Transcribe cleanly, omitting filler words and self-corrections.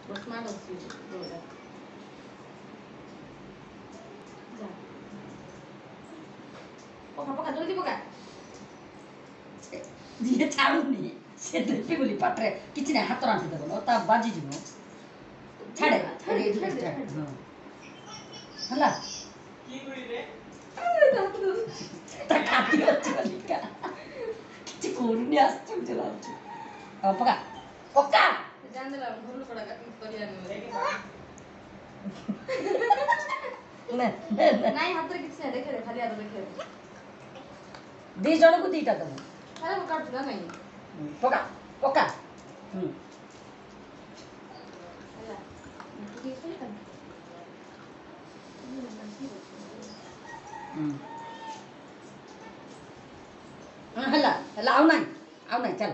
smart होती है पोका पोका जल्दी पोका ଯିଏ ଛାଡୁନି ସେ ଦେବି ବୋଲି ପାଟିରେ କିଛି ନାହିଁ ହାତ ରାନ୍ଧି ଦେବ ତା ବାଜିଯିବ ଛାଡ଼େ ହେଲା ତା ଖାତି ଅଛି ବୋଲିକା କିଛି କରୁନି ଆଶ୍ଚର୍ଯ୍ୟ ଲାଗୁଛି ପକା ପକା ଜାଣିଦେଲା ଭଲ ପଡା କରିବା ନାଇଁ ହାତରେ କିଛି ନାହିଁ ଦେଖେ ଖାଲି ହାତ ଦେଖେ ଦି ଜଣକୁ ଦିଟା ଦେବ ଆରେ ମୁଁ କାଟୁଛୁ ନା ନାଇଁ ପକା ପକା ହେଲା ହେଲା ହେଲା ଆଉ ନାହିଁ ଚାଲ